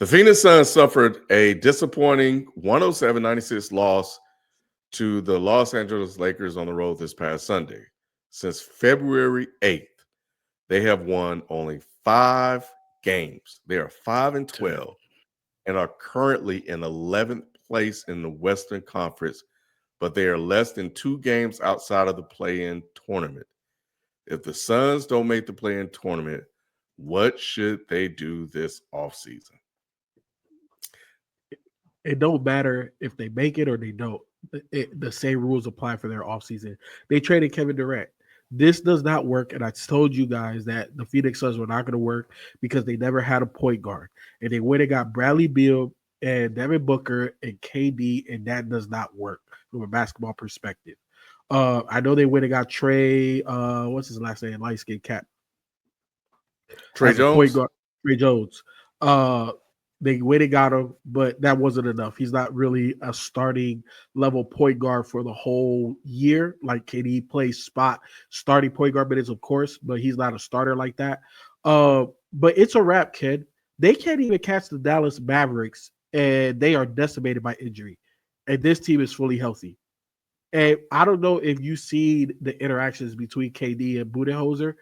The Phoenix Suns suffered a disappointing 107-96 loss to the Los Angeles Lakers on the road this past Sunday. Since February 8th, they have won only 5 games. They are 5-12 and are currently in 11th place in the Western Conference, but they are less than 2 games outside of the play-in tournament. If the Suns don't make the play-in tournament, what should they do this offseason? It don't matter if they make it or they don't. The same rules apply for their offseason. They traded Kevin Durant. This does not work, and I told you guys that the Phoenix Suns were not going to work because they never had a point guard, and they went and got Bradley Beal and Devin Booker and KD, and that does not work from a basketball perspective. I know they went and got Trey. What's his last name? Light skin cat. Trey Jones. Point guard, Trey Jones. They went and got him, but that wasn't enough. He's not really a starting level point guard for the whole year. Like KD plays spot starting point guard minutes, of course, but he's not a starter like that. But it's a wrap, kid. They can't even catch the Dallas Mavericks, and they are decimated by injury. And this team is fully healthy. And I don't know if you see the interactions between KD and Budenholzer.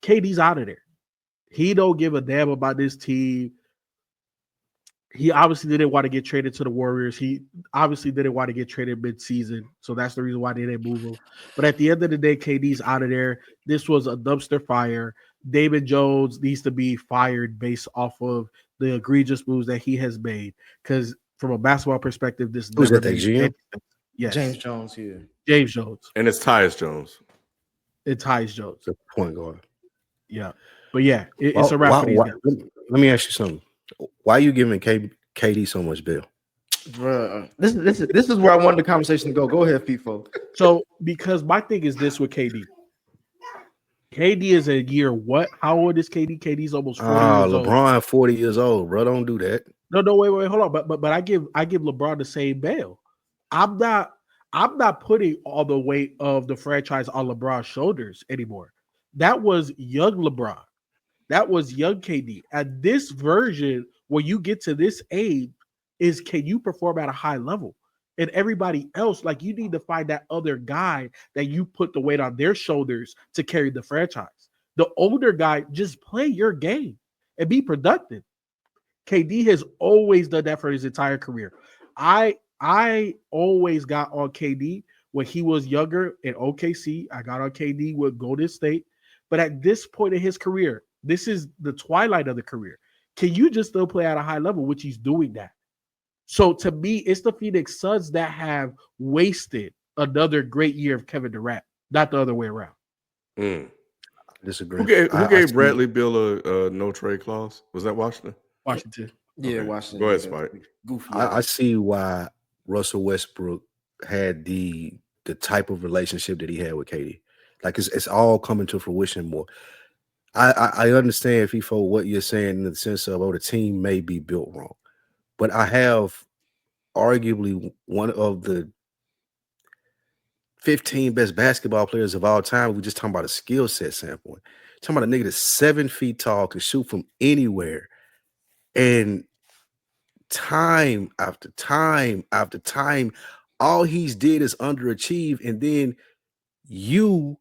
KD's out of there. He don't give a damn about this team. He obviously didn't want to get traded to the Warriors. He obviously didn't want to get traded mid-season. So that's the reason why they didn't move him. But at the end of the day, KD's out of there. This was a dumpster fire. David Jones needs to be fired based off of the egregious moves that he has made. Because from a basketball perspective, this who's that? GM? Yes. James Jones here. James Jones. And it's Tyus Jones. It's Tyus Jones. The point guard. Yeah. But yeah, it's a wrap for these guys. Let me ask you something. Why are you giving KD so much bail? Bruh, this is where I wanted the conversation to go. Go ahead, FIFO. So, because my thing is this with KD. KD is a year what? How old is KD? KD's almost 40 years old. LeBron 40 years old, bro. Don't do that. No, wait, hold on. But I give LeBron the same bail. I'm not putting all the weight of the franchise on LeBron's shoulders anymore. That was young LeBron. That was young KD. At this version, when you get to this age, is can you perform at a high level? And everybody else, like you need to find that other guy that you put the weight on their shoulders to carry the franchise. The older guy, just play your game and be productive. KD has always done that for his entire career. I always got on KD when he was younger in OKC. I got on KD with Golden State. But at this point in his career, this is the twilight of the career. Can you just still play at a high level, which he's doing that? So to me, it's the Phoenix Suns that have wasted another great year of Kevin Durant, not the other way around. Disagree. Who gave Bradley Beal a no trade clause? Was that Washington? Washington. Yeah, Okay. Washington. Go ahead, Spike. Goofy. I see why Russell Westbrook had the type of relationship that he had with KD. Like it's all coming to fruition more. I understand, FIFO, what you're saying in the sense of, the team may be built wrong. But I have arguably one of the 15 best basketball players of all time. We're just talking about a skill set standpoint. Talking about a nigga that's 7 feet tall, can shoot from anywhere. And time after time after time, all he's did is underachieve. And then you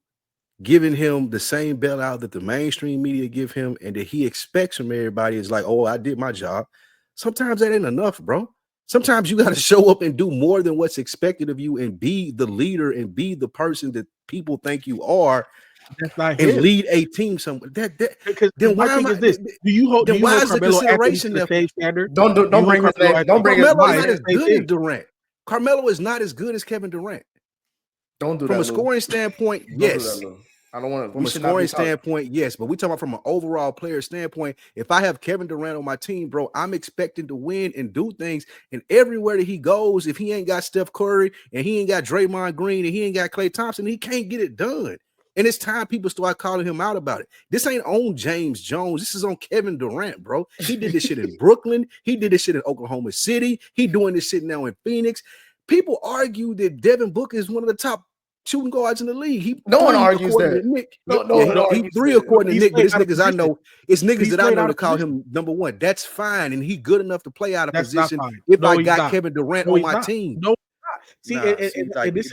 giving him the same bailout that the mainstream media give him and that he expects from everybody is like, oh, I did my job. Sometimes that ain't enough, bro. Sometimes you got to show up and do more than what's expected of you and be the leader and be the person that people think you are. That's not and him. Lead a team somewhere. Because Then my why thing am is I- this: do you hold? then Do you why hold is the Carmelo Anthony to consideration the that- same standard? Don't You bring hold his Carmelo name. Don't bring Anthony- his Carmelo is mind. not as Same good as thing. Durant. Carmelo is not as good as Kevin Durant. Don't do From that. a Lou. scoring standpoint, Don't do yes. that, Lou. I don't want to. From a scoring standpoint, yes. But we talking about from an overall player standpoint. If I have Kevin Durant on my team, bro, I'm expecting to win and do things. And everywhere that he goes, if he ain't got Steph Curry and he ain't got Draymond Green and he ain't got Klay Thompson, he can't get it done. And it's time people start calling him out about it. This ain't on James Jones. This is on Kevin Durant, bro. He did this shit in Brooklyn. He did this shit in Oklahoma City. He doing this shit now in Phoenix. People argue that Devin Booker is one of the top shooting guards in the league. He No one 3 argues according that. to Nick. No Yeah, one he argues 3 that. according to He's Nick, but playing it's out of niggas I position. know. It's niggas He's that I playing know out to of call position. him number one. That's fine, and he good enough to play out of That's not position. fine. If No, I he's got not. Kevin Durant No, on he's my not. team. No, see, Nah, and like, this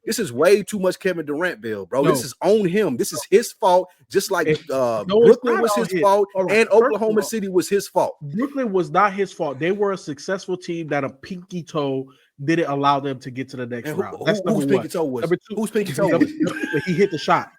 this is way too much Kevin Durant, Bill, bro. No. This is on him. This is his fault. Just like It's Brooklyn not was all his his. fault, All right, and first of Oklahoma all, City was his fault. Brooklyn was not his fault. They were a successful team that a pinky toe didn't allow them to get to the next And round. That's number whose one. pinky toe was? Number two, Whose pinky toe was? he hit the shot.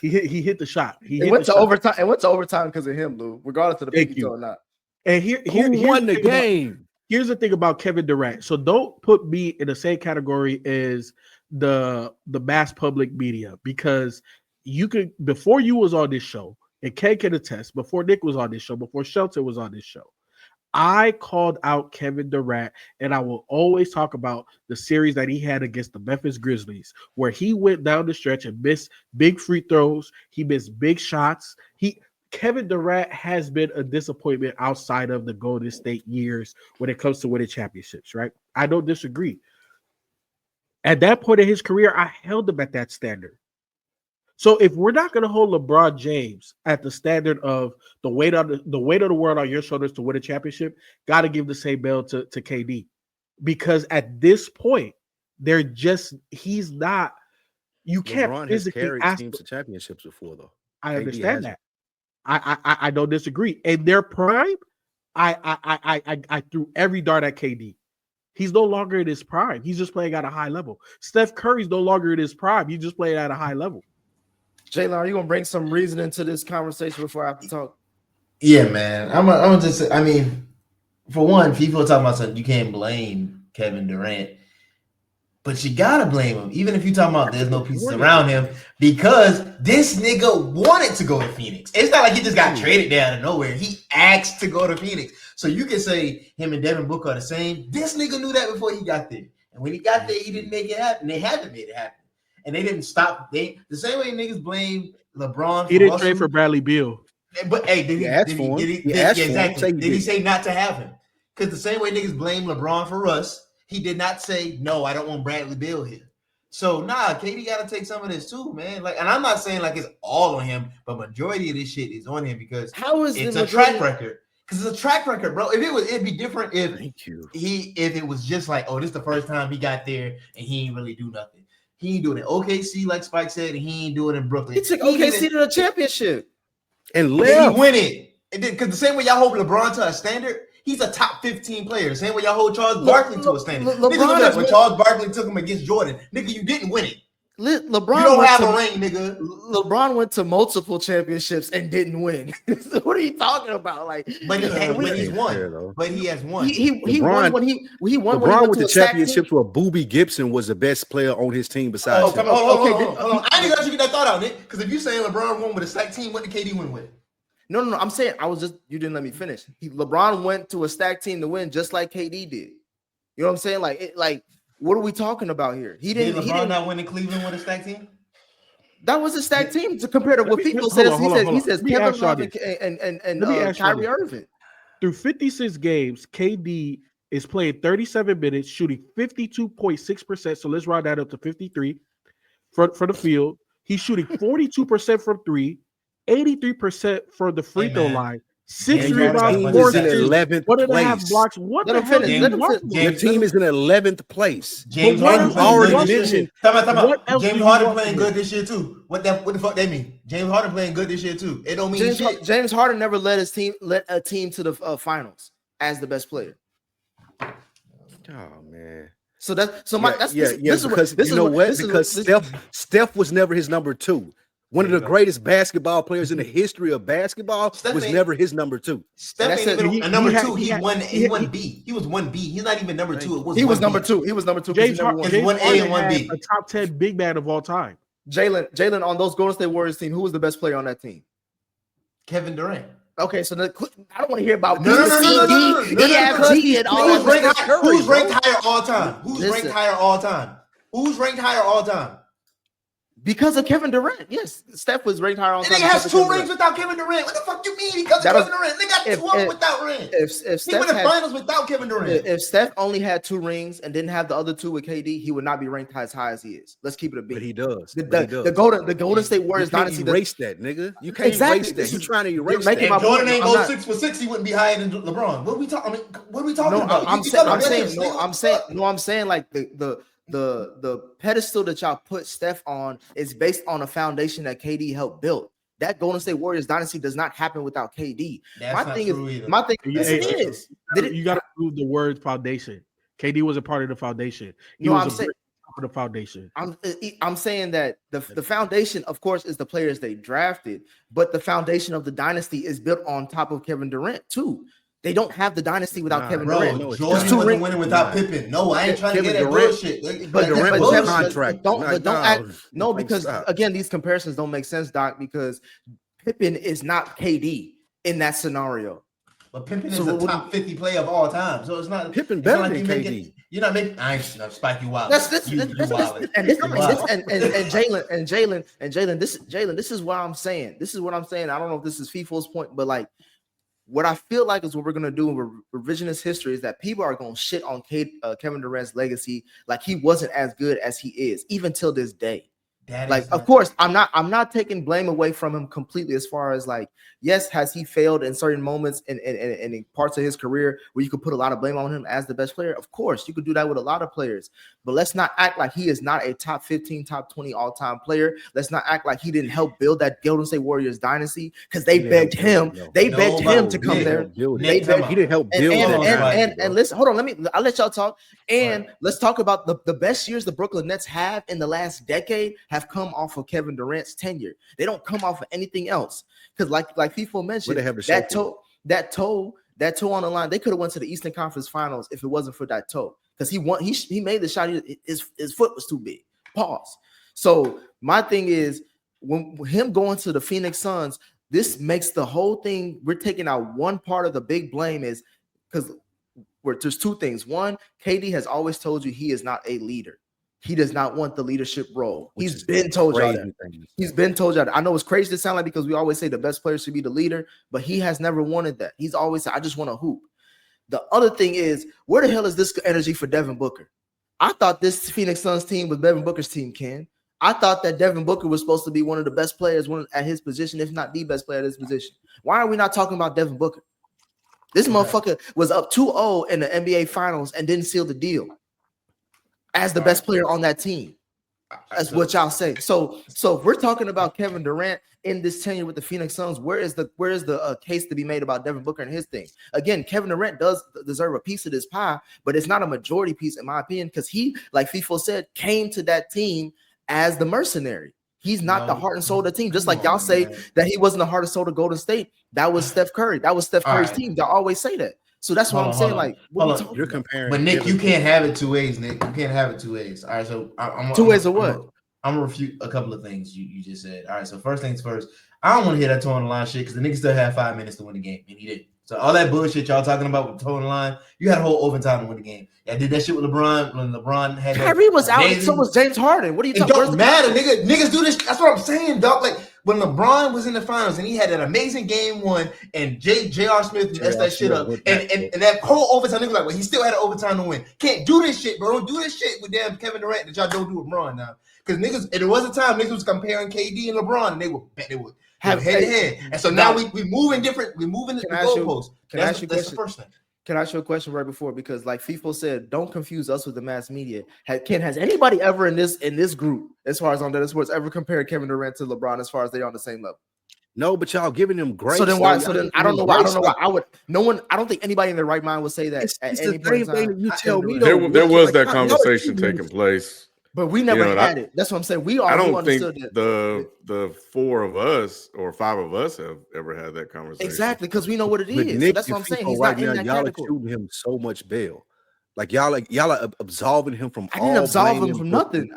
He hit the shot. It went to overtime. It went to overtime because of him, Lou. Regardless of the pinky toe or not. And here's Who won the game? Here's the thing about Kevin Durant. So don't put me in the same category as the mass public media, because you could, before you was on this show, and Ken can attest, before Nick was on this show, before Shelton was on this show, I called out Kevin Durant, and I will always talk about the series that he had against the Memphis Grizzlies, where he went down the stretch and missed big free throws. He missed big shots. Kevin Durant has been a disappointment outside of the Golden State years when it comes to winning championships, right? I don't disagree. At that point in his career, I held him at that standard. So if we're not going to hold LeBron James at the standard of the weight of the world on your shoulders to win a championship, got to give the same bell to KD, because at this point, he's not. You can't LeBron has physically carried ask. teams to championships before, though. I KD understand hasn't. that. I don't disagree. In their prime, I threw every dart at KD. He's no longer in his prime. He's just playing at a high level. Steph Curry's no longer in his prime. He's just playing at a high level. Jalen, are you gonna bring some reasoning to this conversation before I have to talk? Yeah, man. I'm gonna just say, I mean, for one, people are talking about something, you can't blame Kevin Durant, but you gotta blame him, even if you're talking about there's no pieces around him, because this nigga wanted to go to Phoenix. It's not like he just got traded there out of nowhere. He asked to go to Phoenix. So you can say him and Devin Booker are the same. This nigga knew that before he got there. And when he got there, he didn't make it happen. They had to make it happen. And they didn't stop. The same way niggas blame LeBron for He didn't trade for Bradley Beal. But hey, did he say not to have him? Because the same way niggas blame LeBron for Russ, he did not say, no, I don't want Bradley Beal here. So KD got to take some of this too, man. Like, and I'm not saying like it's all on him, but majority of this shit is on him because it's a track record. Because it's a track record, bro. It'd be different if it was just like, oh, this is the first time he got there and he ain't really do nothing. He ain't doing it OKC, like Spike said, and he ain't doing it in Brooklyn. He took OKC to the championship and left. He win it. Because the same way y'all hold LeBron to a standard, he's a top 15 player. The same way y'all hold Charles Barkley to a standard. When Charles Barkley took him against Jordan, nigga, you didn't win it. LeBron you don't have a ring, nigga. LeBron went to multiple championships and didn't win. What are you talking about? Like, but he's won. But he has won. He won when he won. LeBron with the championships where Boobie Gibson was the best player on his team besides him. Hold on. I ain't got you get that thought out, Nick. Because if you saying LeBron won with a stacked team, what did KD win with? No. I'm saying you didn't let me finish. LeBron went to a stacked team to win, just like KD did. You know what I'm saying? What are we talking about here? He didn't not win in Cleveland with a stacked team. That was a stacked team to compare to what people says. He says Kevin Love and Kyrie Irving. Through 56 games, KD is playing 37 minutes, shooting 52.6%. So let's round that up to 53 for the field. He's shooting 42% from three, 83% for the free throw line. 6 rebounds, 4 assists, 1.5 blocks. What the hell? Your team is in 11th place. James Harden playing good this year too. What the fuck they mean? James Harden playing good this year too. It don't mean shit. James Harden never led a team to the finals as the best player. Oh man. Because Steph was never his number two. One of the greatest basketball players in the history of basketball was never his number two. Steph ain't even a number two. He won B. He was 1B. He's not even number two. He was number two. He was number two. James Harden 1A and 1B. A top 10 big man of all time. Jalen on those Golden State Warriors team, who was the best player on that team? Kevin Durant. Okay, so I don't want to hear about who's ranked higher all time? Who's ranked higher all time? Because of Kevin Durant. Yes, Steph was ranked higher on And he has 2 rings without Kevin Durant. What the fuck you mean? Because of Kevin Durant. They got 2 of them without rings. If He went to finals without Kevin Durant. If Steph only had 2 rings and didn't have the other 2 with KD, he would not be ranked as high as he is. Let's keep it a beat. But he does. The Golden State Warriors dynasty erase that, nigga. You can't erase that. You're trying to erase that. If Jordan ain't go 6 for 6, he wouldn't be higher than LeBron. What are we talking? I mean, what are we talking about? I'm saying like the pedestal that y'all put Steph on is based on a foundation that KD helped build. That Golden State Warriors dynasty does not happen without KD. You got to prove the word foundation. KD was a part of the foundation. I'm saying the foundation. I'm saying that the foundation, of course, is the players they drafted, but the foundation of the dynasty is built on top of Kevin Durant too. They don't have the dynasty without Kevin Durant. No, Jordan wasn't winning without Pippen. No, I ain't trying to get that bullshit. But Durant was contract. Because again, these comparisons don't make sense, Doc, because Pippen is not KD in that scenario. But Pippen is a top 50 player of all time, so it's not Pippen better than KD. You're not making. I ain't spike you wild. And Jalen. This is what I'm saying. This is what I'm saying. I don't know if this is FIFO's point, but like. What I feel like is what we're going to do in revisionist history is that people are going to shit on Kevin Durant's legacy like he wasn't as good as he is, even till this day. Of course, I'm not taking blame away from him completely as far as like, yes, has he failed in certain moments and in parts of his career where you could put a lot of blame on him as the best player? Of course, you could do that with a lot of players, but let's not act like he is not a top 15, top 20 all-time player. Let's not act like he didn't help build that Golden State Warriors dynasty because they begged him. They begged him to come there. He didn't help build and listen, hold on, I'll let y'all talk. And let's talk about the best years the Brooklyn Nets have in the last decade have come off of Kevin Durant's tenure. They don't come off of anything else. Because like FIFO mentioned, that toe on the line, they could have went to the Eastern Conference Finals if it wasn't for that toe. Because he made the shot, his foot was too big. Pause. So my thing is, when him going to the Phoenix Suns, this makes the whole thing, we're taking out one part of the big blame is because there's 2 things. One, KD has always told you he is not a leader. He does not want the leadership role. He's been told y'all that. He's been told y'all that. I know it's crazy to sound like because we always say the best player should be the leader, but he has never wanted that. He's always said, I just want to hoop. The other thing is, where the hell is this energy for Devin Booker? I thought this Phoenix Suns team was Devin Booker's team, Ken. I thought that Devin Booker was supposed to be one of the best players at his position, if not the best player at his position. Why are we not talking about Devin Booker? This motherfucker was up 2-0 in the NBA Finals and didn't seal the deal as the best player on that team. That's what y'all say. So if we're talking about Kevin Durant in this tenure with the Phoenix Suns, where is the case to be made about Devin Booker and his thing? Again, Kevin Durant does deserve a piece of this pie, but it's not a majority piece in my opinion, because he, like FIFO said, came to that team as the mercenary. He's not the heart and soul of the team. Just like y'all say that he wasn't the heart and soul of Golden State. That was Steph Curry. That was Steph Curry's team. Y'all always say that. So that's what I'm saying. Like, you're comparing. But Nick, you can't have it 2 ways, Nick. You can't have it 2 ways. All right, so I'm 2 ways of what? I'm gonna refute a couple of things you just said. All right, so first things first, I don't want to hear that toe on the line shit because the nigga still had 5 minutes to win the game, and he didn't. So all that bullshit y'all talking about with toe on the line, you had a whole overtime to win the game. Y'all did that shit with LeBron when LeBron had that. Kyrie was out, and so was James Harden. What are you talking about? It don't matter, nigga. Niggas do this. That's what I'm saying, dog. Like when LeBron was in the finals and he had that amazing game 1, and J.R. Smith messed that shit up, and that whole overtime, nigga, like, well, he still had an overtime to win. Can't do this shit, bro. Don't do this shit with damn Kevin Durant that y'all don't do with LeBron now. Because niggas, there was a time niggas was comparing KD and LeBron, and they would have head to head. And so now we moving different. We moving the goalposts. That's the first thing. Can I ask you a question right before? Because like FIFO said, don't confuse us with the mass media. Has anybody ever in this group, as far as on that sports, ever compared Kevin Durant to LeBron as far as they're on the same level? No, but y'all giving them grace. So then why? So then I don't know why. I would. No one. I don't think anybody in their right mind would say that. It's the same thing you tell me. There was that conversation taking place. But we never had it. That's what I'm saying. I don't think the 4 of us or 5 of us have ever had that conversation. Exactly, because we know what it is. Nick, so that's what I'm saying. He's right not now, in that y'all category. are shooting him so much bail. Like y'all are absolving him from. I didn't absolve him from nothing.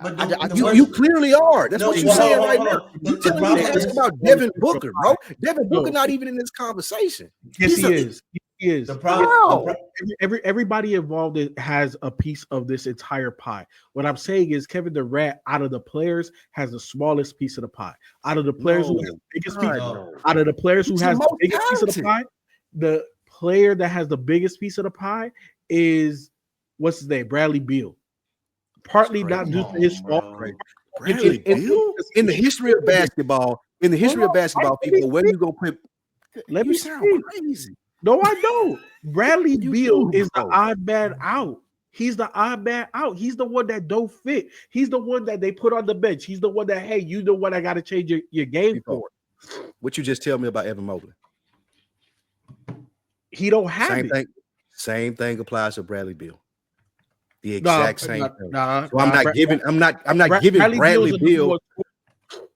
You clearly are. That's what you're saying right now. You telling me to ask about Devin Booker, bro? Devin Booker not even in this conversation. Yes, he is. is. The problem. Everybody involved has a piece of this entire pie. What I'm saying is Kevin Durant, out of the players, has the smallest piece of the pie. Out of the players who has the biggest piece, out of the players who has the biggest piece of the pie, the player that has the biggest piece of the pie is what's his name, Bradley Beal. Partly not due to his fault. Bradley Beal in the history of basketball. In the history of basketball, people, where you go put? Let me sound crazy. No, I don't. Bradley Beal is the odd man out. He's the odd man out. He's the one that don't fit. He's the one that they put on the bench. He's the one that, hey, you know what I got to change your game for. What you just tell me about Evan Mobley? He don't have it. Same thing applies to Bradley Beal. The exact same thing. So I'm not giving Bradley Beal.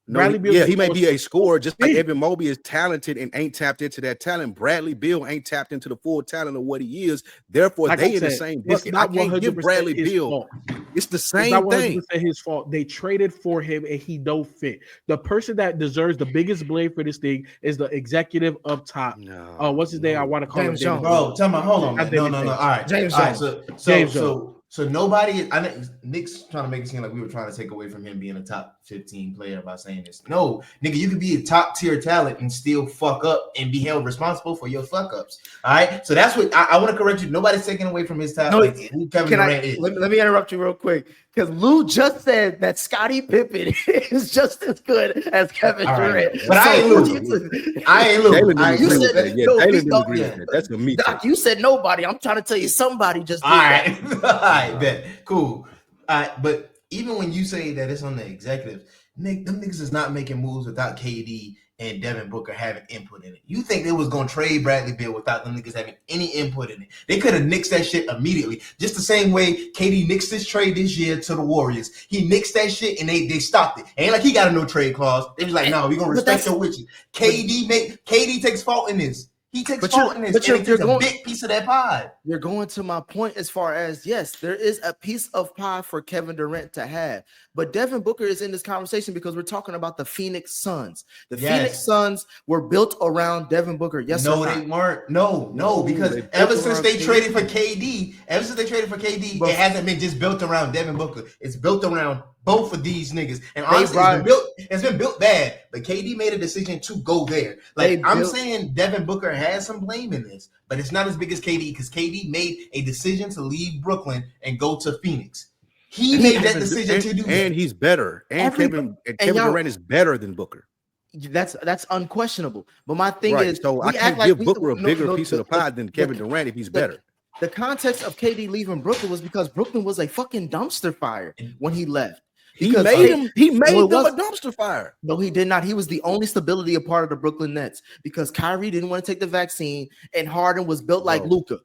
He may be a scorer, just like Evan Mobley is talented and ain't tapped into that talent. Bradley Beal ain't tapped into the full talent of what he is. Therefore, like they in the same bucket. I can't give Bradley Beal. It's the same thing. It's not 100% his fault. They traded for him and he don't fit. The person that deserves the biggest blame for this thing is the execcutive up top. What's his name? I want to call him James. Bro, tell me, hold on. No. All right, James. So nobody. I know Nick's trying to make it seem like we were trying to take away from him being a top 15 player by saying this. No, nigga, you could be a top tier talent and still fuck up and be held responsible for your fuck ups. All right, so that's what I want to correct you. Nobody's taking away from his talent. Who Kevin Durant is. Let me interrupt you real quick because Lou just said that Scottie Pippen is just as good as Kevin Durant. But I ain't Lou. You said that's a me. Doc, you said nobody. I'm trying to tell you somebody just did that. All right, bet. Cool. But even when you say that it's on the executives, Nick, them niggas is not making moves without KD and Devin Booker having input in it. You think they was gonna trade Bradley Beal without them niggas having any input in it? They could have nixed that shit immediately. Just the same way KD nixed this trade this year to the Warriors. He nixed that shit and they stopped it. Ain't like he got a no trade clause. They was like, no, we're gonna respect your wishes. KD takes fault in this. He takes fault in this. But you're a big piece of that pie. You're going to my point as far as, yes, there is a piece of pie for Kevin Durant to have. But Devin Booker is in this conversation because we're talking about the Phoenix Suns. The Phoenix Suns were built around Devin Booker. Yes, no, they weren't. No, because ever since they traded for KD, it hasn't been just built around Devin Booker. It's built around both of these niggas. And honestly, it's been built bad, but KD made a decision to go there. Like I'm saying Devin Booker has some blame in this, but it's not as big as KD because KD made a decision to leave Brooklyn and go to Phoenix. He made that decision to do that. And he's better. And Kevin Durant is better than Booker. That's unquestionable. But my thing is, so I can't give Booker a bigger piece of the pie than Kevin Durant if he's better. The context of KD leaving Brooklyn was because Brooklyn was a fucking dumpster fire when he left. He made them a dumpster fire. No, he did not. He was the only stability a part of the Brooklyn Nets because Kyrie didn't want to take the vaccine and Harden was built like Luka.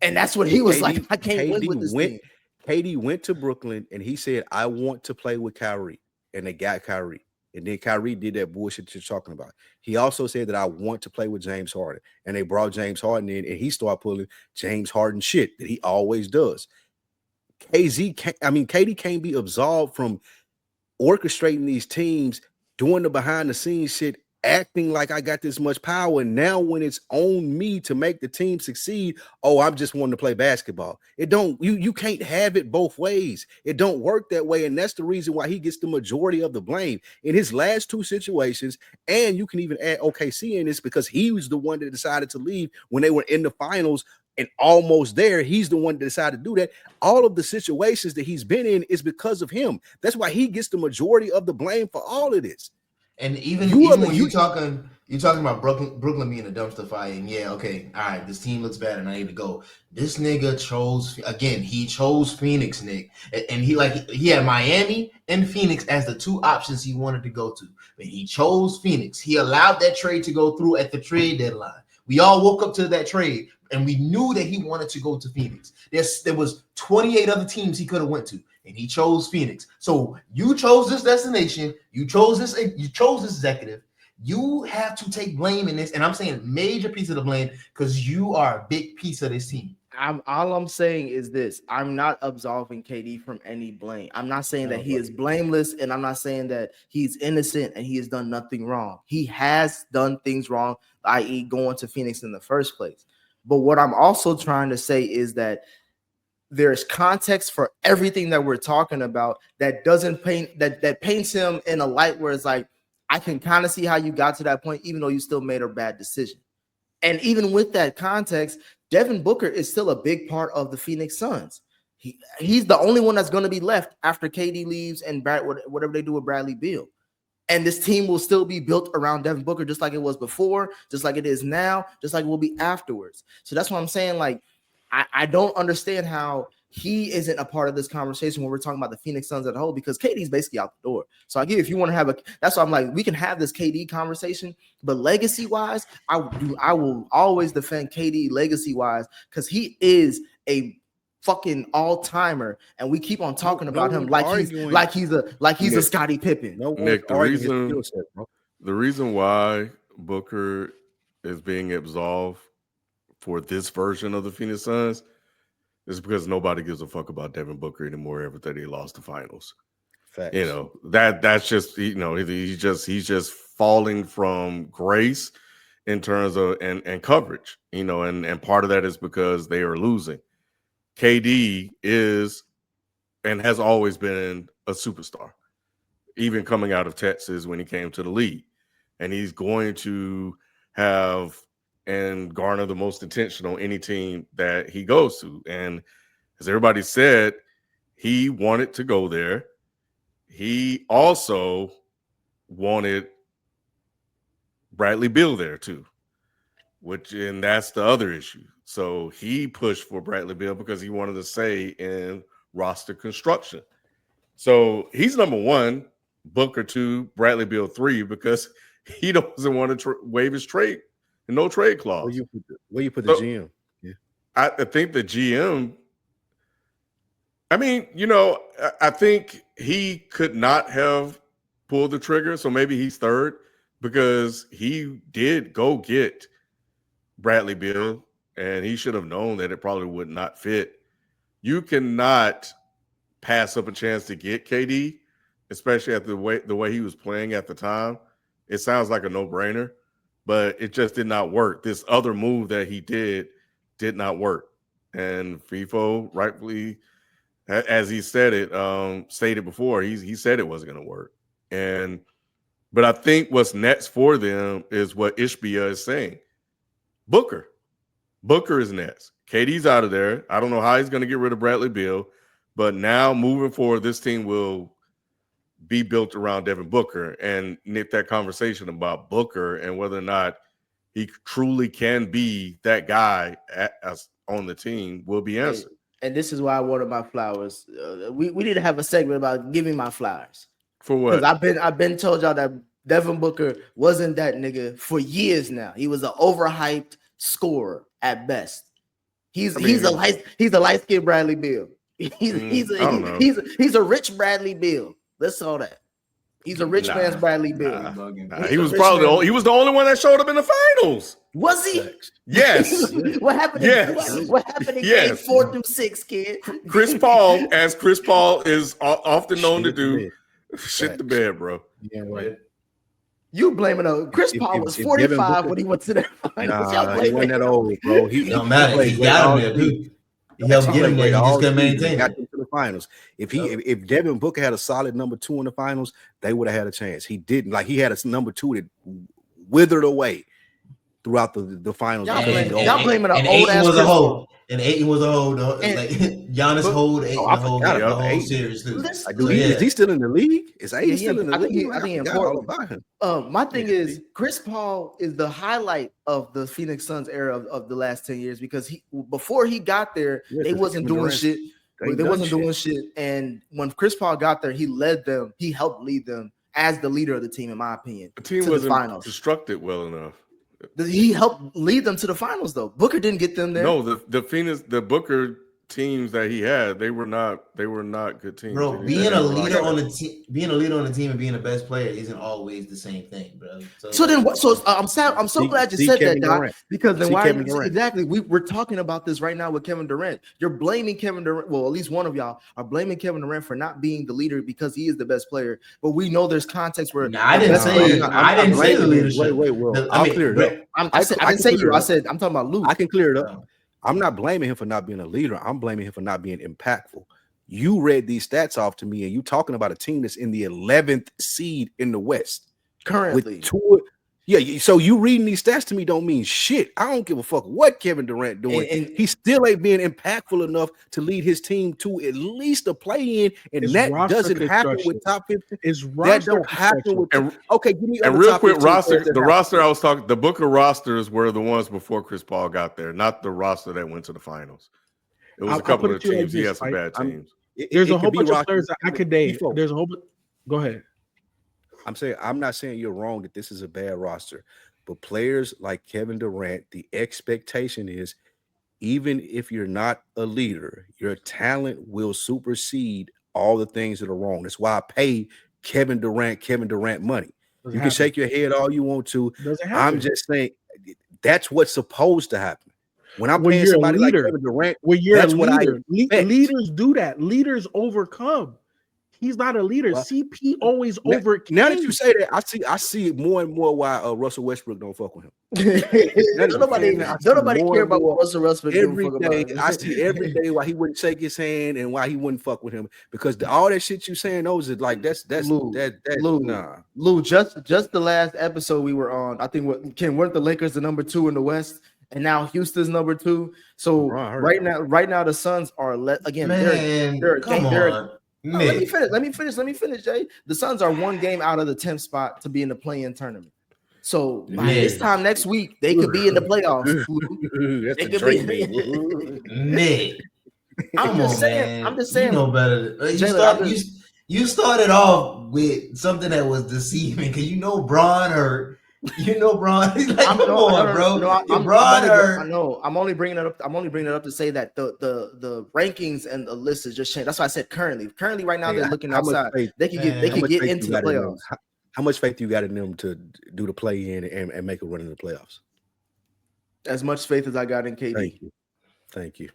And that's what he was like. I can't win with this thing. KD went to Brooklyn and he said, I want to play with Kyrie. And they got Kyrie. And then Kyrie did that bullshit you're talking about. He also said that I want to play with James Harden. And they brought James Harden in and he started pulling James Harden shit that he always does. KD can't be absolved from orchestrating these teams, doing the behind the scenes shit, acting like I got this much power. And now when it's on me to make the team succeed, I'm just wanting to play basketball. You can't have it both ways. It don't work that way. And that's the reason why he gets the majority of the blame in his last two situations. And you can even add OKC in this because he was the one that decided to leave when they were in the finals and almost there. He's the one that decided to do that. All of the situations that he's been in is because of him. That's why he gets the majority of the blame for all of this. And even when you're talking about Brooklyn being a dumpster fire, and all right, this team looks bad and I need to go. This nigga chose Phoenix, Nick, and he had Miami and Phoenix as the two options he wanted to go to, but he chose Phoenix. He allowed that trade to go through at the trade deadline. We all woke up to that trade and we knew that he wanted to go to Phoenix. There was 28 other teams he could have went to, and he chose Phoenix. So you chose this destination. You chose this executive. You have to take blame in this, and I'm saying major piece of the blame because you are a big piece of this team. All I'm saying is this: I'm not absolving KD from any blame. I'm not saying that he is blameless, and I'm not saying that he's innocent and he has done nothing wrong. He has done things wrong, i.e., going to Phoenix in the first place. But what I'm also trying to say is that there's context for everything that we're talking about that doesn't paint that paints him in a light where it's like, I can kind of see how you got to that point, even though you still made a bad decision. And even with that context, Devin Booker is still a big part of the Phoenix Suns. He's the only one that's going to be left after KD leaves and whatever they do with Bradley Beal. And this team will still be built around Devin Booker, just like it was before, just like it is now, just like it will be afterwards. So that's what I'm saying. Like, I don't understand how he isn't a part of this conversation when we're talking about the Phoenix Suns as a whole, because KD's basically out the door. So I get, if you want to have that's why I'm like, we can have this KD conversation, but legacy wise, I will always defend KD legacy wise, because he is a fucking all-timer, and we keep on talking about him like he's a Scottie Pippen. Nick, the reason why Booker is being absolved for this version of the Phoenix Suns is because nobody gives a fuck about Devin Booker anymore ever that he lost the finals. Facts. You know, that's just, you know, he's just falling from grace in terms of and coverage, you know, and part of that is because they are losing. KD is and has always been a superstar, even coming out of Texas when he came to the league. And he's going to have and garner the most attention on any team that he goes to. And as everybody said, he wanted to go there. He also wanted Bradley Beal there too, and that's the other issue. So he pushed for Bradley Beal because he wanted to say in roster construction. So he's number one, Booker 2, Bradley Beal 3, because he doesn't want to waive his trade and no trade clause. Where you put the GM? Yeah, I think the GM. I mean, you know, I think he could not have pulled the trigger, so maybe he's third because he did go get Bradley Beal, and he should have known that it probably would not fit. You cannot pass up a chance to get KD, especially at the way he was playing at the time. It sounds like a no-brainer, but it just did not work. This other move that he did not work. And FIFO rightfully, as he said it, stated before, he said it wasn't going to work. But I think what's next for them is what Ishbia is saying. Booker is next. KD's out of there. I don't know how he's going to get rid of Bradley Beal, but now moving forward, this team will be built around Devin Booker. And Nick, that conversation about Booker and whether or not he truly can be that guy on the team will be answered. And this is why I wanted my flowers. We need to have a segment about giving my flowers. For what? Because I've been told y'all that Devin Booker wasn't that nigga for years now. He was an overhyped scorer at best. He's a light-skinned Bradley Beal. He's a rich Bradley Beal. Let's saw that. He's a rich man's Bradley Beal. He was probably he was the only one that showed up in the finals. Was he? Yes. What happened? Yes. What happened in game 4 through 6, kid? Chris Paul, as Chris Paul is often known to do, shit the bed, bro. Yeah, right. You blaming Chris Paul was 45 when he went to that finals. He wasn't that old, bro. He don't matter. He got him there. He helped get him there. He just couldn't maintain got him to the finals. If Devin Booker had a solid number 2 in the finals, they would have had a chance. He didn't. Like, he had a number 2 that withered away throughout the finals. Y'all blaming an old ass was a hole. And Ayton was a hole. Like Giannis hold Ayton the whole series. Is he still in the league? Is Ayton still in the league? I think important about him. My thing is Chris Paul is the highlight of the Phoenix Suns era of the last 10 years, because before he got there, they wasn't doing shit. They wasn't doing shit. And when Chris Paul got there, he led them. He helped lead them as the leader of the team, in my opinion. The team wasn't constructed well enough. He helped lead them to the finals, though. Booker didn't get them there. No, the Booker teams that he had, they were not good teams. Bro, They being a didn't leader roster. on the team, and being the best player isn't always the same thing, bro. So then what? So I'm sad. I'm so See- glad you see said Kevin that, Doc. Durant. Because then See why Kevin Durant. exactly we're talking about this right now with Kevin Durant. You're blaming Kevin Durant. Well, at least one of y'all are blaming Kevin Durant for not being the leader because he is the best player. But we know there's context where Nah, I the didn't best say player- it. I didn't say the leadership. Wait, Will. The- I'll clear it up. Brett- I said I didn't say you. I said I'm talking about Luke. I can clear it up. I'm not blaming him for not being a leader. I'm blaming him for not being impactful. You read these stats off to me, and you talking about a team that's in the 11th seed in the West Currently, with two. Yeah, so you reading these stats to me don't mean shit. I don't give a fuck what Kevin Durant doing. And he still ain't being impactful enough to lead his team to at least a play-in, and It's that roster doesn't happen construction. with top 50. It's That roster don't happen with. And- Okay, give me And other real top quick, 15 roster players that the happen. roster I was talking, the book of rosters were the ones before Chris Paul got there, not the roster that went to the finals. It was I'll a couple put of it to you like teams. He this, had some Mike. bad teams. There's a whole could be bunch of roster players that I could name. default. There's a whole. Go ahead. I'm saying I'm not saying you're wrong that this is a bad roster, but players like Kevin Durant, the expectation is even if you're not a leader, your talent will supersede all the things that are wrong. That's why I pay Kevin Durant money. Doesn't You can happen. shake your head all you want to. Doesn't happen. I'm just saying that's what's supposed to happen. When I'm When paying you're a somebody like leader, Kevin Durant, when you're that's a what I leader, expect. leaders do that. Leaders overcome. He's not a leader. Well, CP always now- overcame. now that you say that, I see more and more why Russell Westbrook don't fuck with him. don't nobody more care and about more what Russell Westbrook give a Every fuck day, about. I see every day why he wouldn't shake his hand and why he wouldn't fuck with him because all that shit you saying those is like that's Lou, Lou, nah. Lou, just the last episode we were on, I think weren't the Lakers the number 2 in the West, and now Houston's number 2. So right now the Suns are again. Man, they're come on. No, let me finish, Jay. The Suns are one game out of the 10th spot to be in the play-in tournament. So by this time next week, they could be in the playoffs. That's They the could Drake be- meme. Nick, I'm just saying. You know better. You started off with something that was deceiving because you know Braun hurt. You know Braun. He's like, come on, bro. Braun hurt. I know. I'm only bringing it up. I'm only bringing it up to say that the rankings and the list is just changed. That's why I said currently. Currently, right now they're looking outside. They can get into the playoffs. How much faith you got in them to do the play in and make a run in the playoffs? As much faith as I got in KD. Thank you.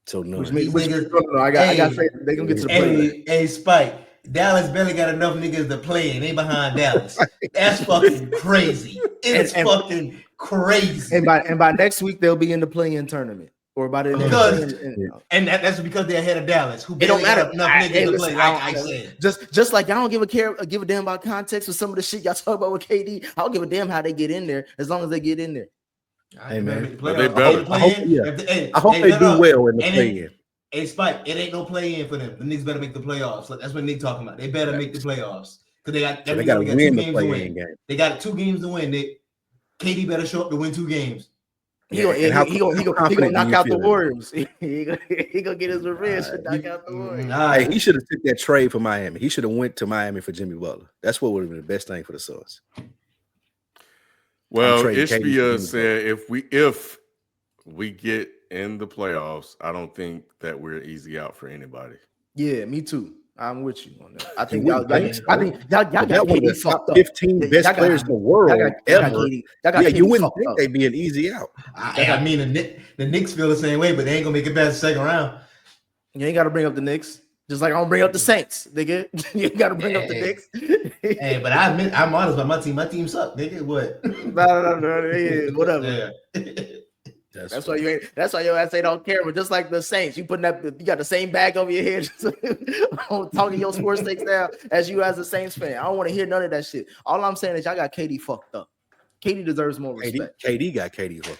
So no, I got faith they gonna get to the play. Hey, Spike. Dallas barely got enough niggas to play in. They behind Dallas. That's fucking crazy. It's fucking crazy. And by next week they'll be in the play-in tournament. Or by the that's because they're ahead of Dallas. Who it don't matter enough niggas to play. Like I said, just like I don't give a damn about context with some of the shit y'all talk about with KD. I don't give a damn how they get in there as long as they get in there. Hey man, they better. I hope they do well in the play-in. Hey Spike, it ain't no play-in for them. The Knicks better make the playoffs. That's what Nick talking about. They better make the playoffs because they got. So they got to win the play-in game. They got 2 games to win. Nick, KD better show up to win 2 games. He gonna knock out the Warriors. He gonna get his revenge to knock out the Warriors. Hey, he should have took that trade for Miami. He should have went to Miami for Jimmy Butler. That's what would have been the best thing for the Suns. Well, Ishbia said if we get in the playoffs, I don't think that we're easy out for anybody. Yeah, me too. I'm with you on that. I think y'all got KD fucked up. 15 best players in the world ever. You wouldn't think they'd be an easy out. I mean, the Knicks feel the same way, but they ain't gonna make it past the second round. You ain't got to bring up the Knicks. Just like I don't bring up the Saints, nigga. You got to bring up the Knicks. Hey, but I admit I'm honest about my team. My team suck, nigga. What? No. Yeah, whatever. Yeah. That's why your ass ain't on camera. Just like the Saints, you got the same bag over your head, talking your sports takes down as you as a Saints fan. I don't want to hear none of that shit. All I'm saying is y'all got KD fucked up. KD deserves more respect. KD got KD fucked